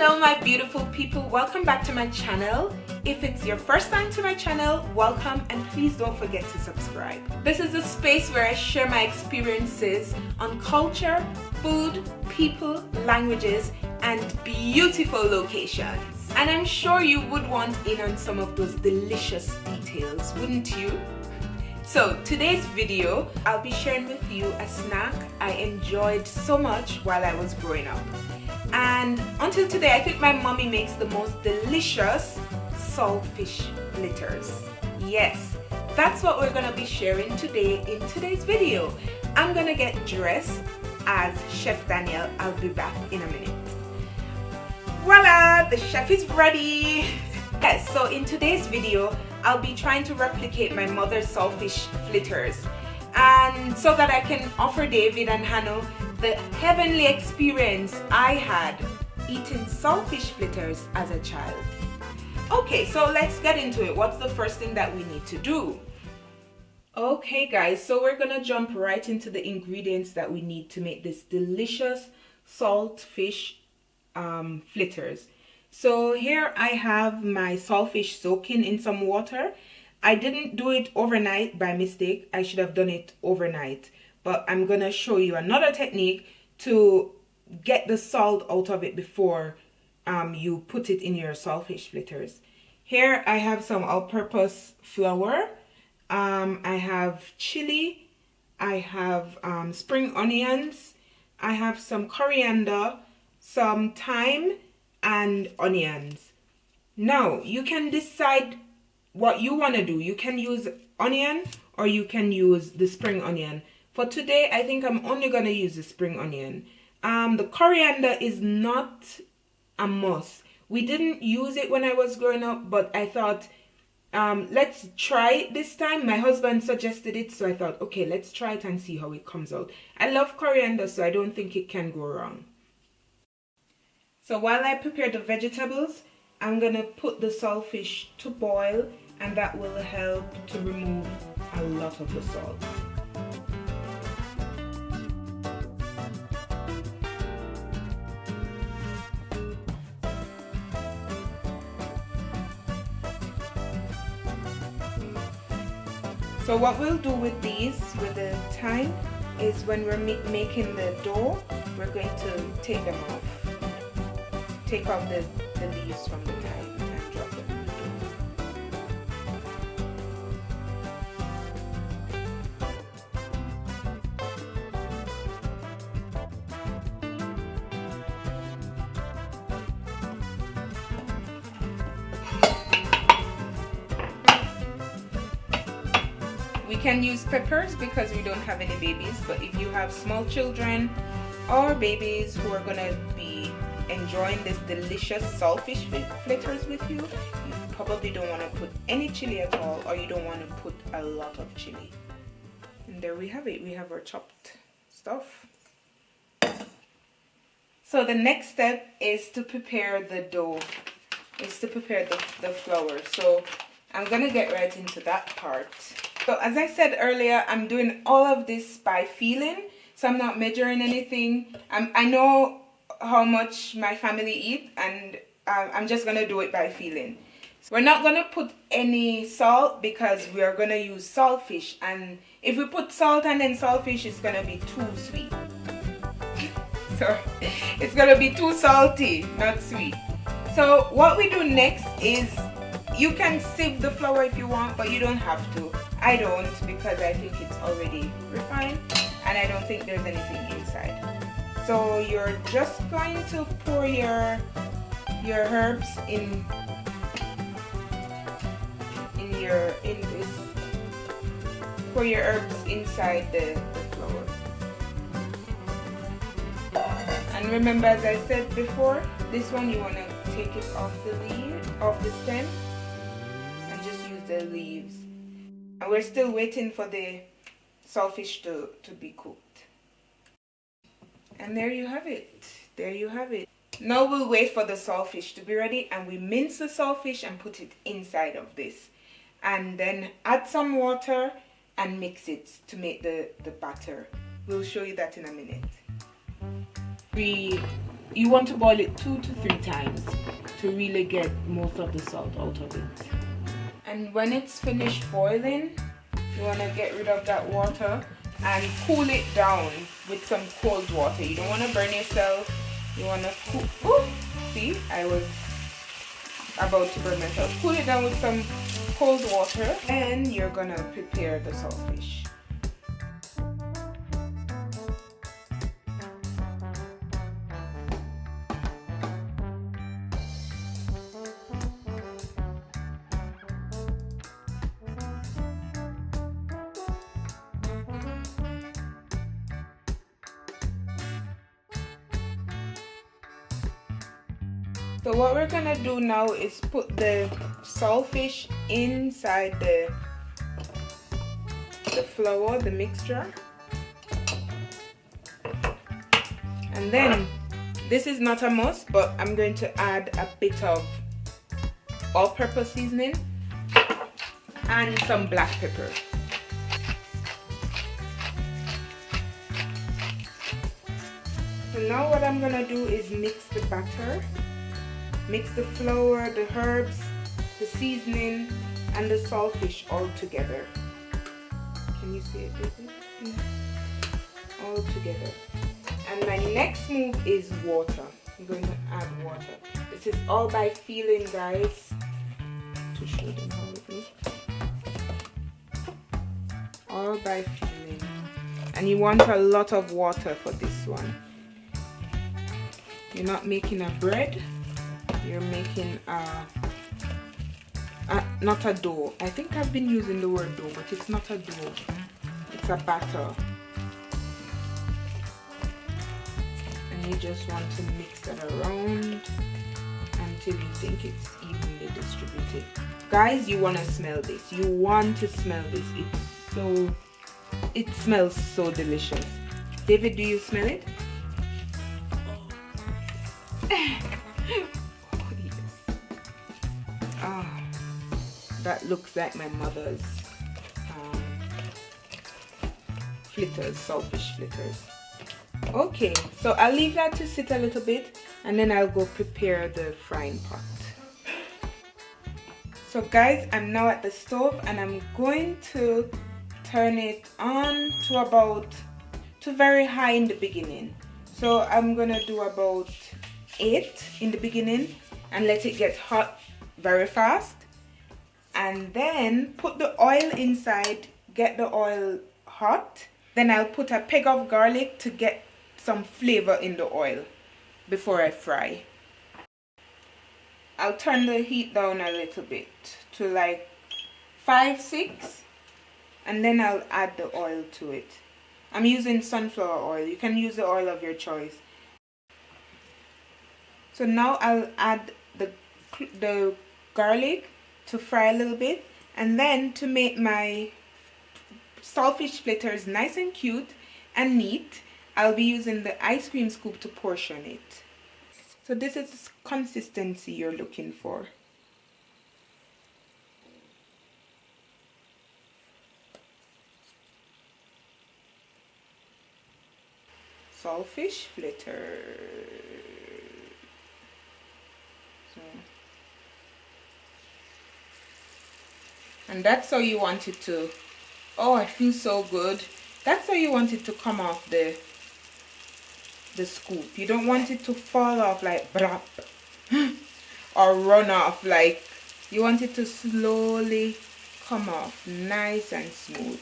Hello my beautiful people, welcome back to my channel. If it's your first time to my channel, welcome, and please don't forget to subscribe. This is a space where I share my experiences on culture, food, people, languages, and beautiful locations. And I'm sure you would want in on some of those delicious details, wouldn't you? So today's video, I'll be sharing with you a snack I enjoyed so much while I was growing up. And until today, I think my mommy makes the most delicious saltfish fritters. Yes, that's what we're gonna be sharing today in today's video. I'm gonna get dressed as Chef Daniel. I'll be back in a minute. Voila, the chef is ready. Yes, so in today's video, I'll be trying to replicate my mother's saltfish fritters, and so that I can offer David and Hannah the heavenly experience I had eating saltfish fritters as a child. Okay, so let's get into it. What's the first thing that we need to do? Okay guys, so we're gonna jump right into the ingredients that we need to make this delicious saltfish fritters. So here I have my saltfish soaking in some water. I didn't do it overnight by mistake. I should have done it overnight. But I'm going to show you another technique to get the salt out of it before you put it in your saltfish fritters. Here I have some all-purpose flour. I have chili. I have spring onions. I have some coriander, some thyme, and onions. Now you can decide what you want to do. You can use onion or you can use the spring onion. For today, I think I'm only going to use the spring onion. The coriander is not a must. We didn't use it when I was growing up, but I thought, let's try it this time. My husband suggested it, so I thought, okay, let's try it and see how it comes out. I love coriander, so I don't think it can go wrong. So while I prepare the vegetables, I'm going to put the saltfish to boil, and that will help to remove a lot of the salt. So what we'll do with these, with the thyme, is when we're making the dough, we're going to take them off. Take off the leaves from the thyme and drop them in the We can use peppers because we don't have any babies, but if you have small children or babies who are gonna be enjoying this delicious saltfish fritters with you, you probably don't want to put any chili at all, or you don't want to put a lot of chili. And there we have it. We have our chopped stuff. So the next step is to prepare the dough, is to prepare the flour. So I'm gonna get right into that part. So as I said earlier, I'm doing all of this by feeling, so I'm not measuring anything. I know how much my family eat, and I'm just gonna do it by feeling. So we're not gonna put any salt because we are gonna use saltfish, and if we put salt and then saltfish, it's gonna be too sweet. So it's gonna be too salty, not sweet. So what we do next is, you can sieve the flour if you want, but you don't have to. I don't, because I think it's already refined and I don't think there's anything inside. So you're just going to pour your herbs in this. Pour your herbs inside the flour. And remember, as I said before, this one you want to take it off the stem, and just use the leaves. And we're still waiting for the saltfish to be cooked. And there you have it. There you have it. Now we'll wait for the saltfish to be ready, and we mince the saltfish and put it inside of this. And then add some water and mix it to make the batter. We'll show you that in a minute. We you want to boil it 2 to 3 times to really get most of the salt out of it. And when it's finished boiling, you want to get rid of that water and cool it down with some cold water. You don't want to burn yourself. You want to cool. See, I was about to burn myself. Cool it down with some cold water, and you're gonna prepare the saltfish. So what we're gonna do now is put the saltfish inside the flour, the mixture. And then, this is not a must, but I'm going to add a bit of all-purpose seasoning and some black pepper. So now what I'm gonna do is mix the batter. Mix the flour, the herbs, the seasoning, and the saltfish all together. Can you see it, David? All together. And my next move is water. I'm going to add water. This is all by feeling, guys. To show them how it looks. All by feeling. And you want a lot of water for this one. You're not making a bread. You're making not a dough. I think I've been using the word dough, but it's not a dough. It's a batter. And you just want to mix that around until you think it's evenly distributed. Guys, you want to smell this. You want to smell this. It smells so delicious. David, do you smell it? That looks like my mother's fritters, saltfish fritters. Okay, so I'll leave that to sit a little bit and then I'll go prepare the frying pot. So guys, I'm now at the stove and I'm going to turn it on to very high in the beginning. So I'm gonna do about 8 in the beginning and let it get hot very fast. And then put the oil inside, get the oil hot. Then I'll put a peg of garlic to get some flavor in the oil before I fry. I'll turn the heat down a little bit to like 5, 6, and then I'll add the oil to it. I'm using sunflower oil. You can use the oil of your choice. So now I'll add the garlic to fry a little bit, and then to make my saltfish fritters nice and cute and neat, I'll be using the ice cream scoop to portion it. So this is the consistency you're looking for. Saltfish fritters. And that's how you want it to, oh, it feels so good. That's how you want it to come off the scoop. You don't want it to fall off like brap or run off. Like, you want it to slowly come off nice and smooth.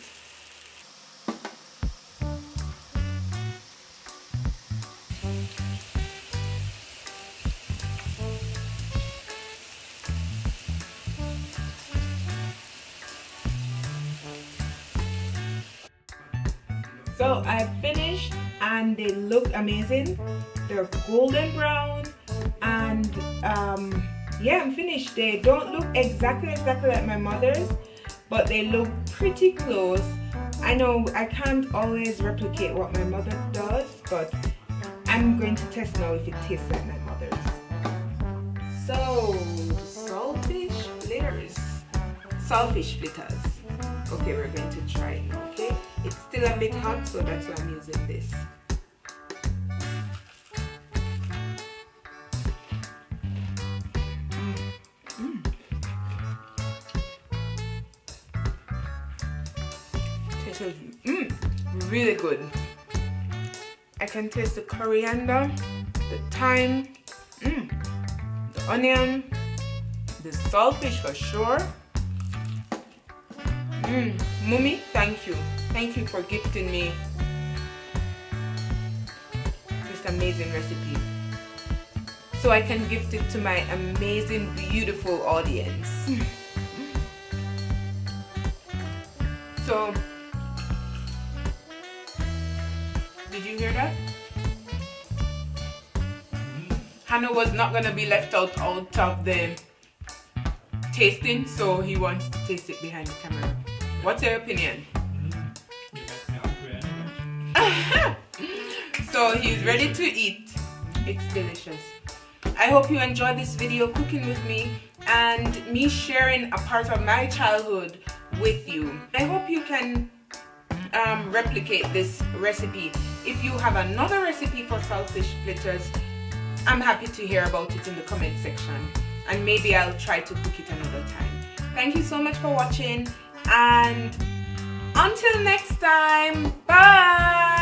So I've finished and they look amazing. They're golden brown and yeah, I'm finished. They don't look exactly like my mother's, but they look pretty close. I know I can't always replicate what my mother does, but I'm going to test now if it tastes like my mother's. So, saltfish fritters. Okay, we're going to try it now, okay? It's still a bit hot, so that's why I'm using this. It is really good. I can taste the coriander, the thyme, the onion, the saltfish for sure. Mummy, thank you. Thank you for gifting me this amazing recipe, so I can gift it to my amazing, beautiful audience. So, did you hear that? Hannah was not gonna be left out of the tasting, so he wants to taste it behind the camera. What's your opinion? So he's ready to eat. It's delicious. I hope you enjoyed this video cooking with me and me sharing a part of my childhood with you. I hope you can replicate this recipe. If you have another recipe for saltfish fritters, I'm happy to hear about it in the comment section, and maybe I'll try to cook it another time. Thank you so much for watching, and until next time, bye!